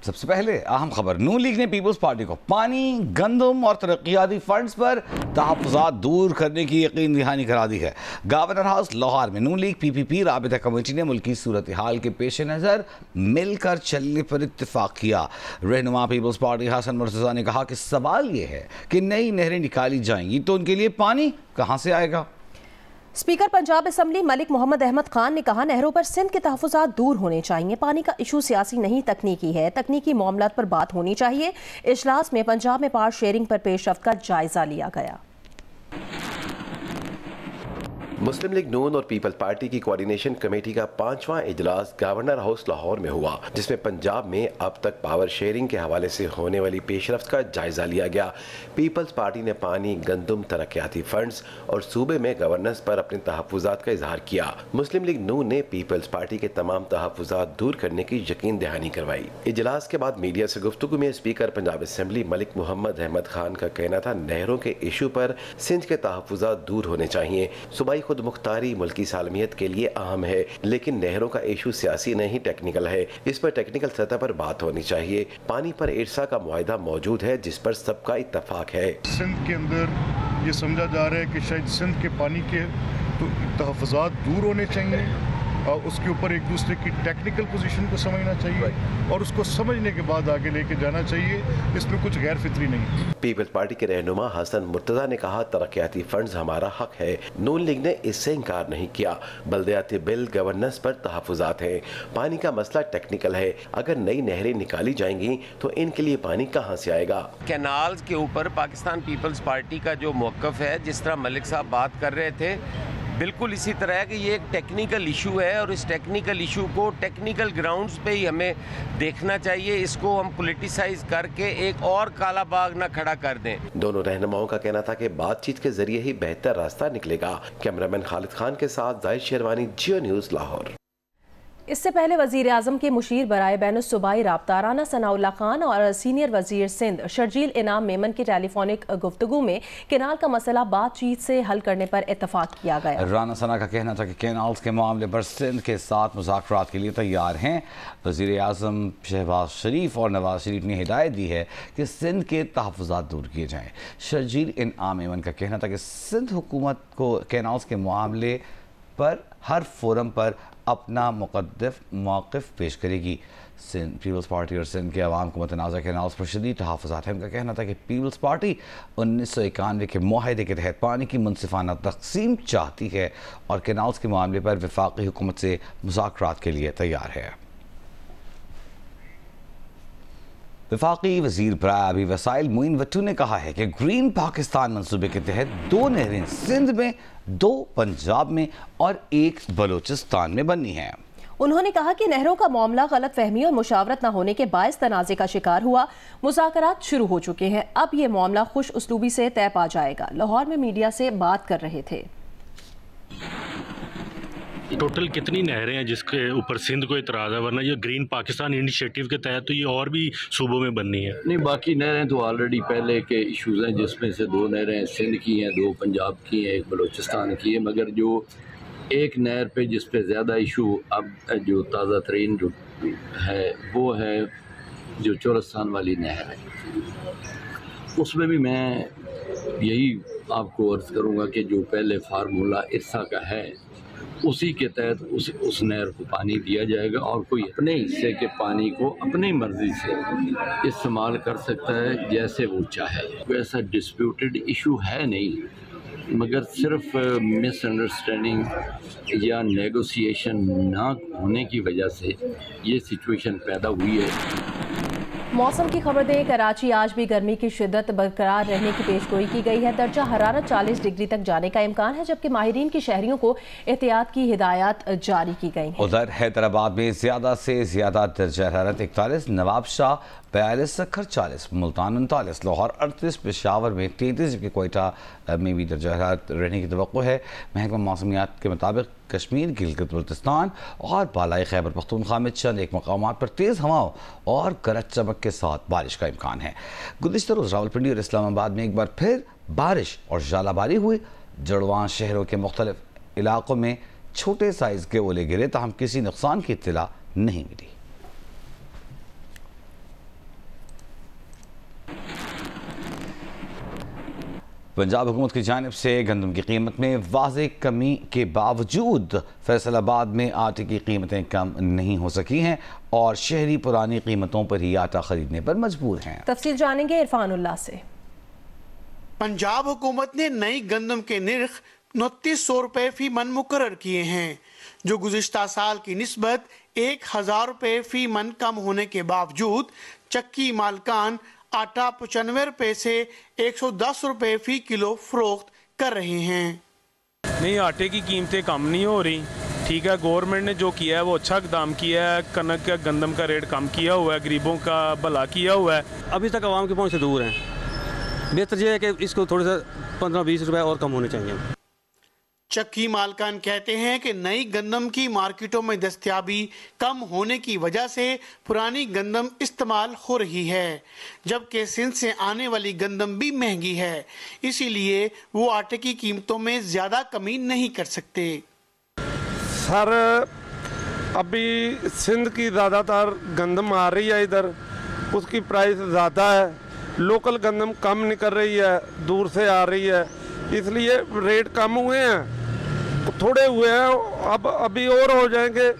सबसे पहले अहम खबर, नून लीग ने पीपल्स पार्टी को पानी, गंदम और तरक्याती फंड्स पर तहफ़्फ़ुज़ात दूर करने की यकीन दहानी करा दी है। गवर्नर हाउस लाहौर में नून लीग PPP राबिता कमेटी ने मुल्की सूरत हाल के पेश नज़र मिलकर चलने पर इत्तेफाक किया। रहनुमा पीपल्स पार्टी हसन मुर्तज़ा ने कहा कि सवाल ये है कि नई नहरें निकाली जाएंगी तो उनके लिए पानी कहाँ से आएगा। स्पीकर पंजाब असम्बली मलिक मोहम्मद अहमद खान ने कहा, नहरों पर सिंध के तहफ़्फ़ुज़ात दूर होने चाहिए। पानी का इशू सियासी नहीं तकनीकी है, तकनीकी मामलात पर बात होनी चाहिए। इजलास में पंजाब में पावर शेयरिंग पर पेशरफ्त का जायजा लिया गया। मुस्लिम लीग नून और पीपल्स पार्टी की कोऑर्डिनेशन कमेटी का 5वां इजलास गवर्नर हाउस लाहौर में हुआ, जिसमें पंजाब में अब तक पावर शेयरिंग के हवाले से होने वाली पेशरफ्त का जायजा लिया गया। पीपल्स पार्टी ने पानी, गंदम, तरक्याती फंड्स और सूबे में गवर्नेंस पर अपने तहफ़्फ़ुज़ात का इजहार किया। मुस्लिम लीग नून ने पीपल्स पार्टी के तमाम तहफ़्फ़ुज़ात दूर करने की यकीन दहानी करवाई। इजलास के बाद मीडिया से गुफ्तगू में स्पीकर पंजाब असम्बली मलिक मोहम्मद अहमद खान का कहना था, नहरों के इशू पर सिंध के तहफ़्फ़ुज़ात दूर होने चाहिए। सूबाई खुद मुख्तारी मुल्की सालमियत के लिए अहम है, लेकिन नहरों का इशू सियासी नहीं टेक्निकल है। इस पर टेक्निकल सतह पर बात होनी चाहिए। पानी पर इरसा का मुआहदा मौजूद है जिस पर सबका इत्तफाक है। सिंध के अंदर ये समझा जा रहा है कि शायद सिंध के पानी के तो तहफ़्फ़ुज़ात दूर होने चाहिए और उसके ऊपर एक दूसरे की टेक्निकल पोजीशन को समझना चाहिए और उसको समझने के बाद आगे लेके जाना चाहिए। इसमें कुछ गैर फितरी नहीं। पीपल्स पार्टी के रहनुमा हसन मुर्तज़ा ने कहा, तरक्याती फंड्स हमारा हक है। नून लीग ने इससे इनकार नहीं किया। बल्दियाती बिल, गवर्नेंस पर तहफ़्फ़ुज़ात हैं। पानी का मसला टेक्निकल है। अगर नई नहरें निकाली जाएंगी तो इनके लिए पानी कहाँ से आएगा। कैनाल्स के ऊपर पाकिस्तान पीपल्स पार्टी का जो मौक़िफ़ है, जिस तरह मलिक साहब बात कर रहे थे, बिल्कुल इसी तरह है कि ये एक टेक्निकल इशू है और इस टेक्निकल इशू को टेक्निकल ग्राउंड्स पे ही हमें देखना चाहिए। इसको हम पॉलिटिसाइज करके एक और काला बाग ना खड़ा कर दें। दोनों रहनुमाओं का कहना था कि बातचीत के जरिए ही बेहतर रास्ता निकलेगा। कैमरामैन खालिद खान के साथ जाहिद शेरवानी, जियो न्यूज़ लाहौर। इससे पहले वज़ीर आज़म के मुशीर बराए बैनुस्सूबाई राब्ता राना सनाउल्लाह खान और सीनियर वज़ीर सिंध शर्जील इनाम मेमन की टेलीफोनिक गुफ्तगू में केनाल का मसला बातचीत से हल करने पर इत्तफाक किया गया। राना सना का कहना था कि केनाल्स के मामले पर सिंध के साथ मुज़ाकरात के लिए तैयार हैं। वज़ीर आज़म शहबाज शरीफ और नवाज शरीफ ने हिदायत दी है कि सिंध के तहफ़्फ़ुज़ात दूर किए जाएँ। शर्जील इनाम मेमन का कहना था कि सिंध हुकूमत को केनाल्स के मामले पर हर फोरम पर अपना मुक़द्दस मौक़िफ़ पेश करेगी। सिंध पीपल्स पार्टी और सिंध के अवाम को मुतनाज़ा केनाल्स पर शदीद तहफ़्फ़ुज़ात हैं। उनका कहना था कि पीपल्स पार्टी 1991 के मुआहदे के तहत पानी की मुनसिफ़ाना तक़सीम चाहती है और केनाल्स के मामले पर वफ़ाक़ी हुकूमत से मुज़ाकरात के लिए तैयार है। वफ़ाक़ी वज़ीर बराए वसाइल मोइन वट्टू ने कहा है कि ग्रीन पाकिस्तान मंसूबे के तहत 2 नहरें सिंध में, 2 पंजाब में और 1 बलूचिस्तान में बननी है। उन्होंने कहा कि नहरों का मामला गलत फहमी और मुशावरत न होने के बायस तनाज़े का शिकार हुआ। मुज़ाकरात शुरू हो चुके हैं, अब ये मामला खुश उसलूबी से तय पा जाएगा। लाहौर में मीडिया से बात कर रहे थे। टोटल कितनी नहरें हैं जिसके ऊपर सिंध को इतराज़ है, वरना ये ग्रीन पाकिस्तान इनिशिएटिव के तहत तो ये और भी सूबों में बननी है। नहीं, बाकी नहरें तो ऑलरेडी पहले के इश्यूज़ हैं, जिसमें से 2 नहरें सिंध की हैं, 2 पंजाब की हैं, 1 बलूचिस्तान की है। मगर जो एक नहर पे जिस पे ज़्यादा इशू अब जो ताज़ा तरीन जो है वो है जो चोरस्तान वाली नहर है। उसमें भी मैं यही आपको अर्ज़ करूँगा कि जो पहले फार्मूला इरसा का है उसी के तहत उस नहर को पानी दिया जाएगा और कोई अपने हिस्से के पानी को अपनी मर्ज़ी से इस्तेमाल कर सकता है जैसे वो चाहे। कोई ऐसा डिस्प्यूटेड इशू है नहीं, मगर सिर्फ मिसअंडरस्टैंडिंग या नेगोशिएशन ना होने की वजह से ये सिचुएशन पैदा हुई है। मौसम की खबर दें, कराची आज भी गर्मी की शिद्दत बरकरार रहने की पेशगोई की गई है। दर्जा हरारत 40 डिग्री तक जाने का इम्कान है, जबकि माहिरीन की शहरियों को एहतियात की हिदायत जारी की गई है। उधर हैदराबाद में ज़्यादा से ज़्यादा दर्जा हरारत 41, नवाबशाह 42, सखर 40, मुल्तान 39, लाहौर 38, पेशावर में 33, जबकि कोयटा में भी दर्जा हरारत रहने की तवक्को है। महकमा मौसमियात के मुताबिक कश्मीर, गिलगित बल्तिस्तान और बालाई खैबर पख्तूनख्वा में चंद एक मकामात पर तेज़ हवाओं और गरज चमक के साथ बारिश का इम्कान है। गुज़िश्ता रोज़ रावलपिंडी और इस्लामाबाद में एक बार फिर बारिश और ज़ालाबारी हुई। जड़वां शहरों के मुख्तलिफ इलाकों में छोटे साइज़ के ओले गिरे, ताहम किसी नुकसान की इत्तला नहीं मिली। पंजाब हुकूमत की जानिब से गंदम की कीमत में वाज़ेह कमी के बावजूद फैसलाबाद में आटे की कीमतें कम नहीं हो सकी हैं और शहरी पुरानी कीमतों पर ही आटा खरीदने पर मजबूर हैं। तफसील जानेंगे इरफानुल्लाह से। पंजाब हुकूमत ने नई गंदम के निर्ख 2900 रुपए फी मन मुकर्रर किए हैं, जो गुज़िश्ता साल की निस्बत 1000 रुपए फी मन कम होने के बावजूद चक्की मालकान आटा 95 रुपए से 110 रुपए फी किलो फरोख्त कर रहे हैं। नहीं, आटे की कीमतें कम नहीं हो रही। ठीक है, गवर्नमेंट ने जो किया है वो अच्छा इक़दाम किया है, कनक का गंदम का रेट कम किया हुआ है, गरीबों का भला किया हुआ है। अभी तक आवाम के पहुंच से दूर हैं। बेहतर यह है कि इसको थोड़ा सा 15-20 रुपए और कम होने चाहिए। चक्की मालकान कहते हैं कि नई गंदम की मार्केटों में दस्तयाबी कम होने की वजह से पुरानी गंदम इस्तेमाल हो रही है, जबकि सिंध से आने वाली गंदम भी महंगी है, इसीलिए वो आटे की कीमतों में ज़्यादा कमी नहीं कर सकते। सर, अभी सिंध की ज़्यादातर गंदम आ रही है, इधर उसकी प्राइस ज़्यादा है, लोकल गंदम कम निकल रही है, दूर से आ रही है, इसलिए रेट कम हुए हैं, थोड़े हुए हैं, अब अभी और हो जाएंगे।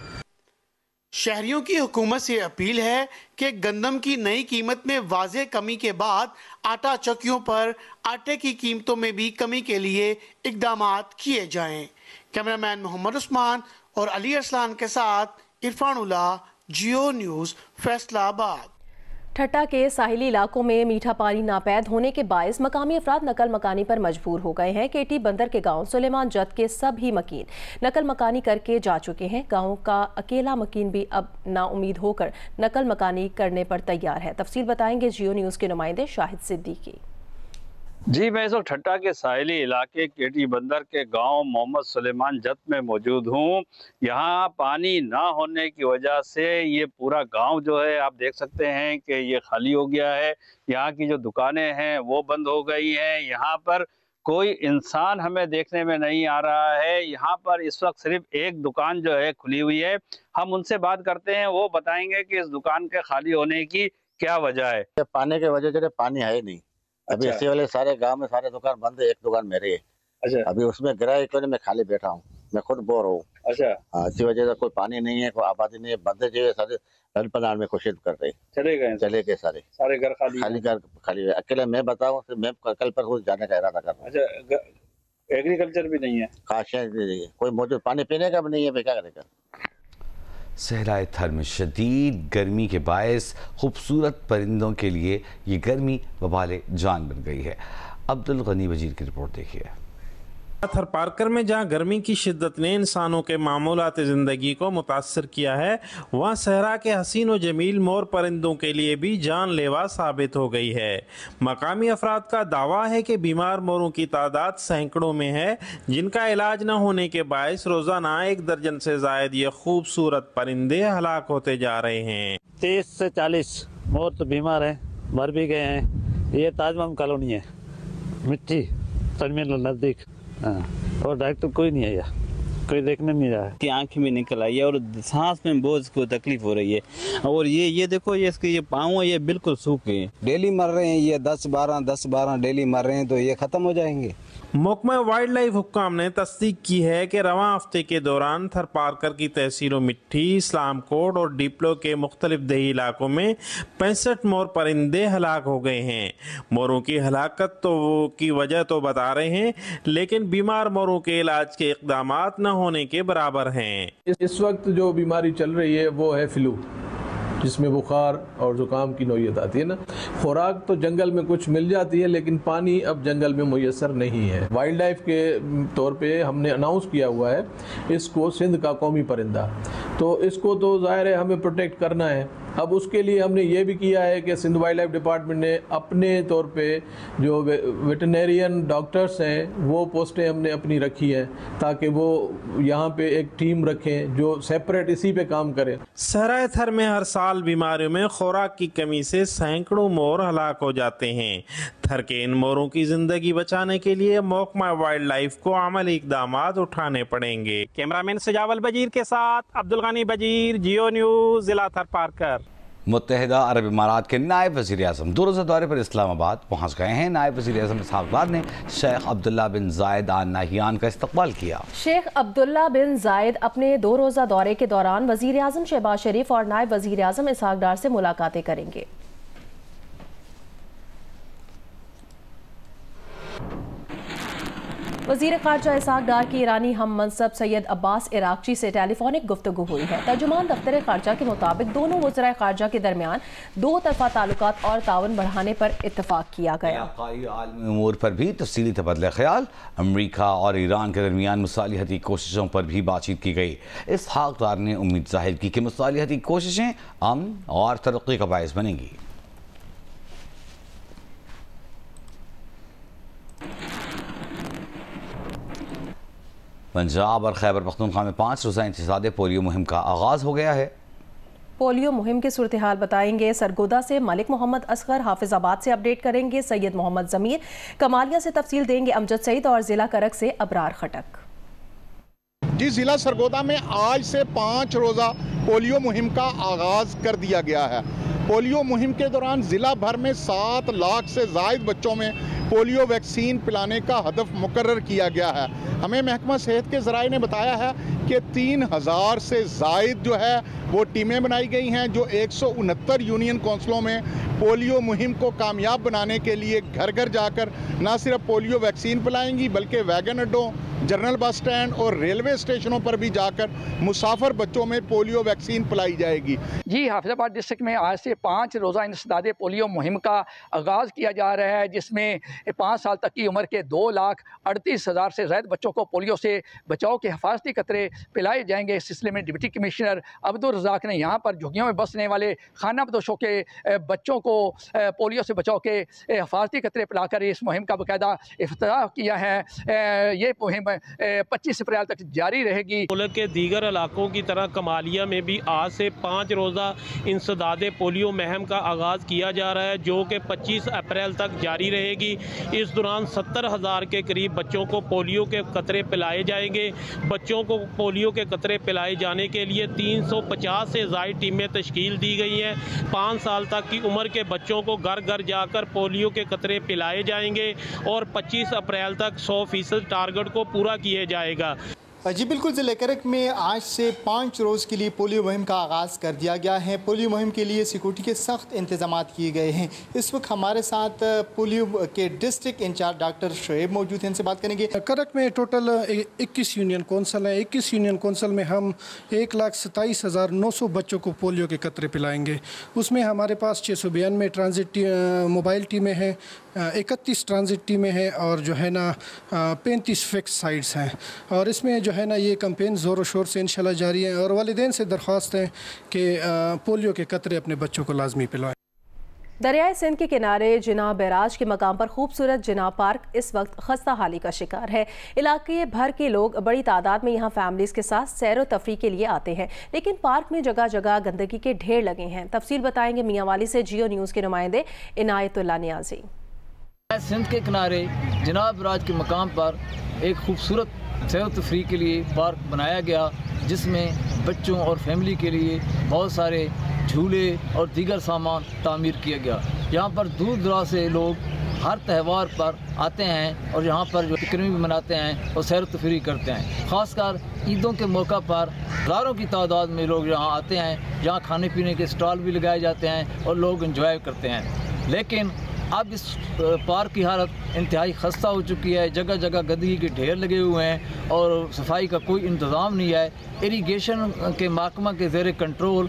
शहरियों की हुकूमत से अपील है कि गंदम की नई कीमत में वाज़ेह कमी के बाद आटा चक्कियों पर आटे की कीमतों में भी कमी के लिए इक़दामात किए जाएं। कैमरामैन मोहम्मद उस्मान और अली अरसलान के साथ इरफानुल्लाह, जियो न्यूज़, फैसलाबाद। ठट्टा के साहिली इलाकों में मीठा पानी नापैद होने के बायस मकामी अफराद नकल मकानी पर मजबूर हो गए हैं। केटी बंदर के गांव सुलेमान जत के सभी मकीन नकल मकानी करके जा चुके हैं। गांव का अकेला मकीन भी अब नाउमीद होकर नकल मकानी करने पर तैयार है। तफसील बताएंगे जियो न्यूज़ के नुमाइंदे शाहिद सिद्दीकी। जी, मैं इस वक्त ठट्टा के साहिली इलाके केटी बंदर के गांव मोहम्मद सुलेमान जत में मौजूद हूं। यहां पानी ना होने की वजह से ये पूरा गांव जो है आप देख सकते हैं कि ये खाली हो गया है। यहां की जो दुकानें हैं वो बंद हो गई हैं। यहां पर कोई इंसान हमें देखने में नहीं आ रहा है। यहाँ पर इस वक्त सिर्फ एक दुकान जो है खुली हुई है। हम उनसे बात करते हैं, वो बताएंगे कि इस दुकान के खाली होने की क्या वजह है। पानी की वजह से पानी है ही नहीं। अभी अच्छा। इसी वाले सारे गांव में सारे दुकान बंद है, एक दुकान मेरी है। अच्छा। अभी उसमें गिराए क्यों नहीं, मैं खाली बैठा हूँ, मैं खुद बोर हूँ। अच्छा। हाँ, इसी वजह से कोई पानी नहीं है, कोई आबादी नहीं है, बंदे जो है सारे ललपनार में कोशिश कर रहे। चले गए सारे घर खाली घर खाली है। अकेले मैं बताऊँ, मैं कल पर जाने का इरादा कर रहा हूँ। अच्छा, एग्रीकल्चर भी नहीं है, कोई मौजूद पानी पीने का भी नहीं है, क्या करेगा। सहराए थर में शदीद गर्मी के बायस खूबसूरत परिंदों के लिए ये गर्मी वबाले जान बन गई है। अब्दुल गनी वजीर की रिपोर्ट देखिए। थर पार्कर में जहां गर्मी की शिद्दत ने इंसानों के मामूलात ज़िंदगी को मुतासर किया है, वहां सहरा के हसीन व जमील मोर परिंदों के लिए भी जानलेवा साबित हो गई है। मकामी अफराद का दावा है कि बीमार मोरों की तादाद सैकड़ों में है, जिनका इलाज न होने के बायस रोज़ाना 1 दर्जन से ज़ायद ये खूबसूरत परिंदे हलाक होते जा रहे हैं। 30 से 40 मोर तो बीमार हैं, मर भी गए हैं। ये ताजमहल कॉलोनी है, मिट्टी टर्मिनल नज़दीक, और डॉक्टर कोई नहीं आया, कोई देखने नहीं रहा है। की आंखें भी निकल आई है और सांस में बहुत को तकलीफ हो रही है। और ये देखो, ये इसके ये पाँव ये बिल्कुल सूख गए हैं। डेली मर रहे हैं, ये 10-12 डेली मर रहे हैं, तो ये खत्म हो जाएंगे। महकमा वाइल्ड लाइफ हुक्काम ने तस्दीक की है कि रवां हफ्ते के दौरान थर पार्कर की तहसीलों मिट्टी, इस्लामकोट और डिप्लो के मुख्तलिफ दही इलाकों में 65 मोर परिंदे हलाक हो गए हैं। मोरों की हलाकत की वजह तो बता रहे हैं, लेकिन बीमार मोरों के इलाज के इक़दामात न होने के बराबर हैं। इस वक्त जो बीमारी चल रही है वो है फ्लू, जिसमें बुखार और ज़ुकाम की नौयत आती है ना। खुराक तो जंगल में कुछ मिल जाती है, लेकिन पानी अब जंगल में मुयसर नहीं है। वाइल्ड लाइफ के तौर पे हमने अनाउंस किया हुआ है इसको सिंध का कौमी परिंदा, तो इसको तो ज़ाहिर है हमें प्रोटेक्ट करना है। अब उसके लिए हमने ये भी किया है कि सिंध वाइल्ड लाइफ डिपार्टमेंट ने अपने तौर पे जो वेटरनरियन डॉक्टर्स हैं वो पोस्टें हमने अपनी रखी हैं, ताकि वो यहाँ पे एक टीम रखें जो सेपरेट इसी पे काम करे। सहराए थर में हर साल बीमारियों में खुराक की कमी से सैकड़ों मोर हलाक हो जाते हैं। थर के इन मोरों की जिंदगी बचाने के लिए महकमा वाइल्ड लाइफ को अमली इक़दामात उठाने पड़ेंगे। कैमरामैन सुजावल बजीर के साथ अब्दुल गनी बजीर, जियो न्यूज़, जिला थर पार्कर। मुत्तहिदा अरब इमारात के नायब वज़ीर आज़म 2 रोज़ा दौरे पर इस्लामाबाद पहुँच गए हैं। नायब वज़ीर आज़म इसहाक़ डार ने शेख अब्दुल्ला बिन जायद आल नहियान का इस्तकबाल किया। शेख अब्दुल्ला बिन जायद अपने 2 रोज़ा दौरे के दौरान वज़ीर आज़म शहबाज शरीफ और नायब वज़ीर आज़म इसहाक़ डार से मुलाकातें करेंगे। वज़ीर ख़ारजा इसहाक़ डार की ईरानी हम मनसब सैयद अब्बास इराक़ची से टेलीफोनिक गुफ्तगू हुई है। तर्जुमान दफ्तर ख़ारजा के मुताबिक दोनों वज़राए ख़ारजा के दरमियान 2 तरफ़ा ताल्लुकात और ताउन बढ़ाने पर इत्तफ़ाक़ किया गया। आलमी उमूर पर भी तफसीली तबदला ख्याल। अमरीका और ईरान के दरमियान मुसालिहती कोशिशों पर भी बातचीत की गई। इसहाक़ डार ने उम्मीद ज़ाहिर की कि मुसालिहती कोशिशें अमन और तरक्की का बाइस बनेंगी। पंजाब और खैबर पख्तूनख्वा में 5 रोज़ा इंतज़ाद पोलियो मुहिम का आगाज़ हो गया है। पोलियो मुहिम की सूरत हाल बताएंगे सरगोदा से मलिक मोहम्मद असगर, हाफिजाबाद से अपडेट करेंगे सैयद मोहम्मद ज़मीर, कमालिया से तफसील देंगे अमजद सईद और जिला करक से अबरार खटक। जी, जिला सरगोदा में आज से 5 रोज़ा पोलियो मुहिम का आगाज़ कर दिया गया है। पोलियो मुहिम के दौरान ज़िला भर में 7 लाख से ज़ायद बच्चों में पोलियो वैक्सीन पिलाने का हदफ मुकर्रर किया गया है। हमें महकमा सेहत के ज़राए ने बताया है कि 3000 से ज़ायद जो है वो टीमें बनाई गई हैं जो 169 यूनियन कौंसलों में पोलियो मुहिम को कामयाब बनाने के लिए घर घर जाकर न सिर्फ पोलियो वैक्सीन पिलाएंगी बल्कि वैगन अड्डों, जनरल बस स्टैंड और रेलवे स्टेशनों पर भी जाकर मुसाफिर बच्चों में पोलियो वैक्सीन पिलाई जाएगी। जी, हाफिजाबाद डिस्ट्रिक्ट में आज से 5 रोज़ा इंसदादे पोलियो मुहिम का आगाज़ किया जा रहा है, जिसमें 5 साल तक की उम्र के 2,38,000 से ज़्यादा बच्चों को पोलियो से बचाव के हिफाजती कतरे पिलाए जाएंगे। इस सिलसिले में डिप्टी कमिश्नर अब्दुल रज़ाक ने यहाँ पर झुग्गियों में बसने वाले खाना बदोशों के बच्चों को पोलियो से बचाव के हिफाजती कतरे पिलाकर इस मुहिम का बाकायदा इफ्तिताह किया है। ये मुहिम 25 अप्रैल तक जारी रहेगी। मुल्क के दीगर इलाकों की तरह कमालिया में भी आज से 5 रोज़ा इंसदादे पोलियो मुहिम का आगाज़ किया जा रहा है, जो कि 25 अप्रैल तक जारी रहेगी। इस दौरान 70,000 के करीब बच्चों को पोलियो के कतरे पिलाए जाएंगे। बच्चों को पोलियो के कतरे पिलाए जाने के लिए 350 से ज़ायद टीमें तश्कील दी गई हैं। 5 साल तक की उम्र के बच्चों को घर घर जाकर पोलियो के कतरे पिलाए जाएंगे और 25 अप्रैल तक 100% टारगेट को पूरा किया जाएगा। जी बिल्कुल, ज़िले करक में आज से 5 रोज़ के लिए पोलियो मुहिम का आगाज़ कर दिया गया है। पोलियो मुहिम के लिए सिक्योरिटी के सख्त इंतजाम किए गए हैं। इस वक्त हमारे साथ पोलियो के डिस्ट्रिक्ट इंचार्ज डॉक्टर शुएब मौजूद हैं, इनसे बात करेंगे। करक में टोटल 21 यूनियन कौंसल हैं। 21 यूनियन कौंसल में हम 1,27,900 बच्चों को पोलियो के कतरे पिलाएंगे। उसमें हमारे पास 692 ट्रांजिट मोबाइल टीमें हैं, 31 ट्रांजिट टीमें हैं और जो है ना 35 फिक्स साइट्स हैं। और इसमें जो है ना ये कैंपेन ज़ोर शोर से इंशाल्लाह जारी है और वालिदैन से दरख्वास्त है कि पोलियो के कतरे अपने बच्चों को लाजमी पिलाएं। दरियाए सिंध के किनारे जिना बैराज के मकाम पर खूबसूरत जिना पार्क इस वक्त खस्ता हाली का शिकार है। इलाके भर के लोग बड़ी तादाद में यहाँ फैमिलीज के साथ सैर व तफरी के लिए आते हैं, लेकिन पार्क में जगह जगह गंदगी के ढेर लगे हैं। तफसील बताएंगे मियांवाली से जियो न्यूज़ के नुमाइंदे इनायतुल्लाह नियाजी। सिंध के किनारे जिना बैराज के मकाम पर एक खूबसूरत सैर व तफरी के लिए पार्क बनाया गया, जिसमें बच्चों और फैमिली के लिए बहुत सारे झूले और दीगर सामान तामीर किया गया। यहाँ पर दूर दराज से लोग हर त्यौहार पर आते हैं और यहाँ पर जो पिकनिक भी मनाते हैं और सैर तफरी करते हैं। ख़ासकर ईदों के मौका पर हज़ारों की तादाद में लोग यहाँ आते हैं, जहाँ खाने पीने के स्टॉल भी लगाए जाते हैं और लोग एंजॉय करते हैं। लेकिन अब इस पार्क की हालत इंतहाई खस्ता हो चुकी है। जगह जगह गंदगी के ढेर लगे हुए हैं और सफाई का कोई इंतज़ाम नहीं है। इरिगेशन के महकमा के ज़ेरे कंट्रोल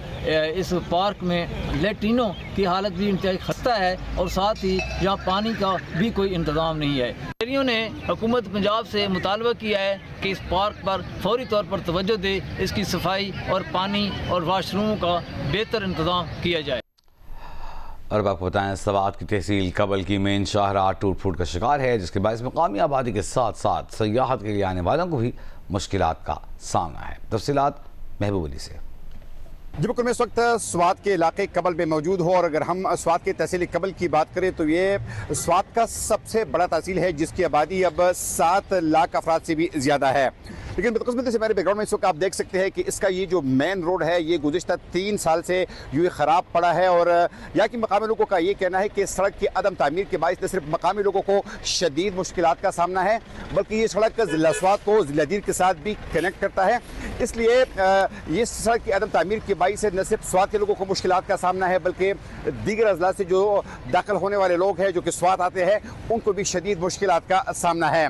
इस पार्क में लेटिनों की हालत भी इंतहाई खस्ता है और साथ ही यहाँ पानी का भी कोई इंतज़ाम नहीं है। शहरियों ने हुकूमत पंजाब से मुतालबा किया है कि इस पार्क पर फौरी तौर पर तवज्जो दे, इसकी सफाई और पानी और वाशरूम का बेहतर इंतज़ाम किया जाए। और आपको बताएं, सवात की तहसील कबल की मेन शाहराह टूट फूट का शिकार है, जिसके बायस मकामी आबादी के साथ साथ सयाहत के लिए आने वालों को भी मुश्किलात का सामना है। तफसीलात महबूब अली से। जी बिल्कुल, मैं इस वक्त स्वात के इलाके कबल में मौजूद हूँ और अगर हम स्वात के तहसील कबल की बात करें तो ये स्वात का सबसे बड़ा तहसील है, जिसकी आबादी अब 7 लाख अफराद से भी ज़्यादा है। लेकिन बदकिस्मती से मेरे बैकग्राउंड में इस वक्त आप देख सकते हैं कि इसका ये जो मेन रोड है ये गुज़िश्ता 3 साल से यूँ ही ख़राब पड़ा है और यहाँ की मकामी लोगों का ये कहना है कि सड़क की अदम तामीर के बायस न सिर्फ मकामी लोगों को शदीद मुश्किलात का सामना है बल्कि ये सड़क ज़िला स्वात को ज़िलादीर के साथ भी कनेक्ट करता है। इसलिए ये सड़क की अदम तामीर के बायस से न सिर्फ स्वात के लोगों को मुश्किलात का सामना है बल्कि दीगर अजला से जो दाखिल होने वाले लोग हैं जो कि स्वात आते हैं उनको भी शदीद मुश्किलात का सामना है।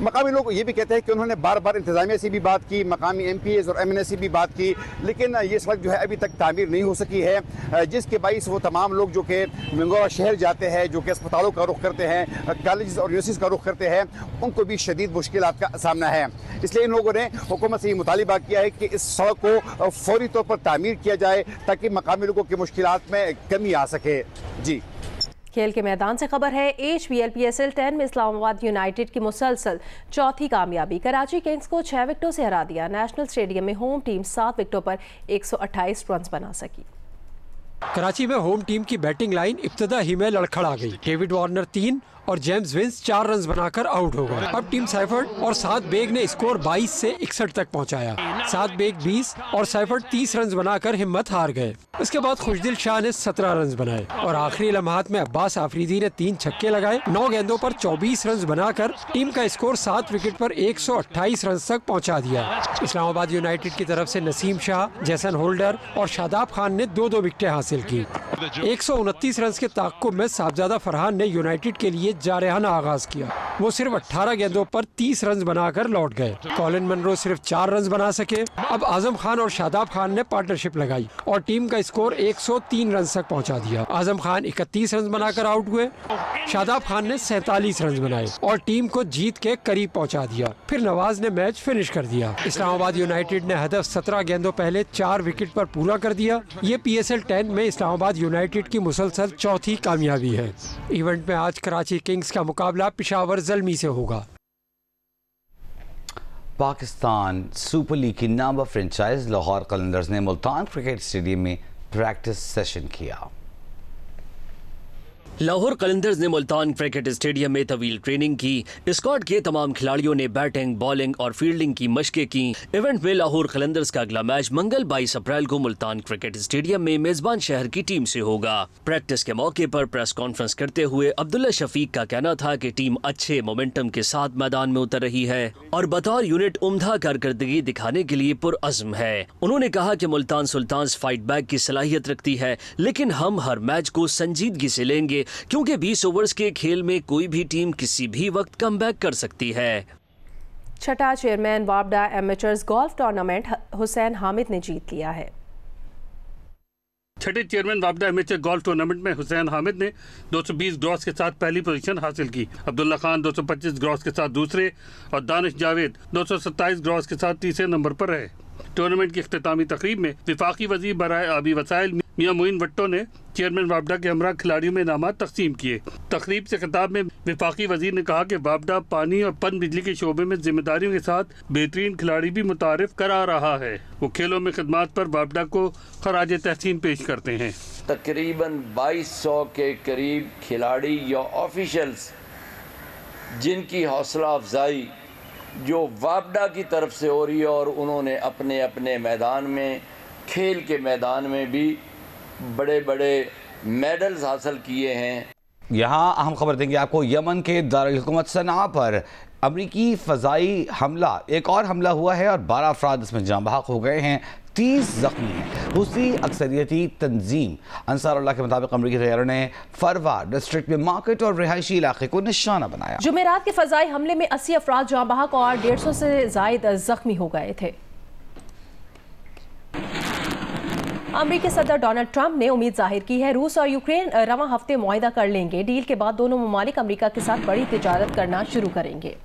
मकामी लोग ये भी कहते हैं कि उन्होंने बार बार इंतजामिया से भी बात की, मकामी MPs और MNA से भी बात की, लेकिन ये सड़क जो है अभी तक तामीर नहीं हो सकी है, जिसके बाइस वो तमाम लोग जो कि मंगोरा शहर जाते हैं, जो कि अस्पतालों का रुख करते हैं, कॉलेज और यूनिवर्सिटीज़ का रुख करते हैं, उनको भी शदीद मुश्किलात का सामना है। इसलिए इन लोगों ने हुकूमत से ये मुतालिबा किया है कि इस सड़क को फौरी तौर पर तामीर किया जाए ताकि मकामी लोगों की मुश्किलात में कमी आ सके। जी, खेल के मैदान से खबर है। HBL-PSL 10 में इस्लामाबाद यूनाइटेड की मुसलसल चौथी कामयाबी। कराची किंग्स को 6 विकेटों से हरा दिया। नेशनल स्टेडियम में होम टीम 7 विकेटों पर 128 रन बना सकी। कराची में होम टीम की बैटिंग लाइन इब्तदा ही में लड़खड़ा गई। डेविड वार्नर 3 और जेम्स विंस 4 रन बनाकर आउट हो गए। अब टीम सैफर्ड और साद बेग ने स्कोर 22 से 61 तक पहुंचाया। साद बेग 20 और सैफर्ड 30 रन बनाकर हिम्मत हार गए। उसके बाद खुशदिल शाह ने 17 रन बनाए और आखिरी लम्हात में अब्बास आफरीदी ने 3 छक्के लगाए। 9 गेंदों पर 24 रन बनाकर टीम का स्कोर 7 विकेट पर 128 रन तक पहुंचा दिया। इस्लामाबाद यूनाइटेड की तरफ से नसीम शाह, जैसन होल्डर और शादाब खान ने 2-2 विकेटें हासिल की। 129 रन के ताक़ुब में साहबजादा फरहान ने यूनाइटेड के लिए जारहाना आगाज किया। वो सिर्फ 18 गेंदों पर 30 रन बनाकर लौट गए। कॉलिन मनरो सिर्फ 4 रन बना सके। अब आजम खान और शादाब खान ने पार्टनरशिप लगाई और टीम का स्कोर 103 रन तक पहुंचा दिया। आजम खान 31 रन बनाकर आउट हुए। शादाब खान ने 47 रन बनाए और टीम को जीत के करीब पहुंचा दिया। फिर नवाज ने मैच फिनिश कर दिया। इस्लामाबाद यूनाइटेड ने हदफ 17 गेंदों पहले 4 विकेट पर पूरा कर दिया। ये PSL 10 में इस्लामाबाद यूनाइटेड की मुसलसल चौथी कामयाबी है। इवेंट में आज कराची किंग्स का मुकाबला पेशावर ज़ल्मी से होगा। पाकिस्तान सुपर लीग की नामा फ्रेंचाइज लाहौर कलंदर्स ने मुल्तान क्रिकेट स्टेडियम में प्रैक्टिस सेशन किया। लाहौर कलंदर्स ने मुल्तान क्रिकेट स्टेडियम में तवील ट्रेनिंग की। स्क्वाड के तमाम खिलाड़ियों ने बैटिंग, बॉलिंग और फील्डिंग की मशकें की। इवेंट में लाहौर कलंदर्स का अगला मैच मंगल 22 अप्रैल को मुल्तान क्रिकेट स्टेडियम में मेजबान शहर की टीम से होगा। प्रैक्टिस के मौके पर प्रेस कॉन्फ्रेंस करते हुए अब्दुल्ला शफीक का कहना था कि टीम अच्छे मोमेंटम के साथ मैदान में उतर रही है और बतौर यूनिट उम्दा कारकर्दगी दिखाने के लिए पुरअज़्म है। उन्होंने कहा कि मुल्तान सुल्तान्स फाइट बैक की सलाहियत रखती है, लेकिन हम हर मैच को संजीदगी से लेंगे क्योंकि 20 ओवर्स के खेल में कोई भी टीम किसी भी वक्त कमबैक कर सकती है। छठा चेयरमैन वापडा amateurs golf tournament Hussain Hamid ने जीत लिया है। छठे चेयरमैन वापडा एमेचर गोल्फ टूर्नामेंट में हुसैन हामिद ने 220 ग्रॉस के साथ पहली पोजीशन हासिल की। अब्दुल्ला खान 225 ग्रॉस के साथ दूसरे और दानिश जावेद 227 ग्रॉस के साथ तीसरे नंबर पर रहे। टूर्नामेंट की इख्तितामी तकरीब में विफाकी वज़ीर बराए आबी वसाइल मियां मोइन भट्टो ने चेयरमैन वापडा के हमरा खिलाड़ियों में इनामात तकसीम किए। तकरीब से खिताब में विफाकी वज़ीर ने कहा कि वापडा पानी और पन बिजली के शोबे में जिम्मेदारियों के साथ बेहतरीन खिलाड़ी भी मुतारिफ करा रहा है। वो खेलों में खिदमात पर वापडा को खराज तहसीन पेश करते हैं। तकरीबन 2200 के करीब खिलाड़ी या ऑफिशल्स जिनकी हौसला अफजाई जो वापडा की तरफ से हो रही है और उन्होंने अपने अपने मैदान में, खेल के मैदान में भी बड़े बड़े मेडल्स हासिल किए हैं। यहाँ अहम खबर देंगे आपको। यमन के दारुल हुकूमत सना पर अमरीकी फ़ज़ाई हमला, एक और हमला हुआ है और 12 अफराद इसमें जाँ बहक हो गए हैं, 30 जख्मी हैं। दूसरी अक्सरियती तंजीम अंसारुल्लाह के मुताबिक अमरीकी तैयारों ने फरवा डिस्ट्रिक्ट में मार्केट और रिहायशी इलाके को निशाना बनाया। जुमेरात के फ़ज़ाई हमले में 80 अफराद जाँ बहक और 150 से ज़ायद जख्मी हो गए थे। अमेरिकी सदर डोनाल्ड ट्रंप ने उम्मीद जाहिर की है रूस और यूक्रेन रवां हफ्ते मुआहिदा कर लेंगे। डील के बाद दोनों ममालिक अमेरिका के साथ बड़ी तिजारत करना शुरू करेंगे।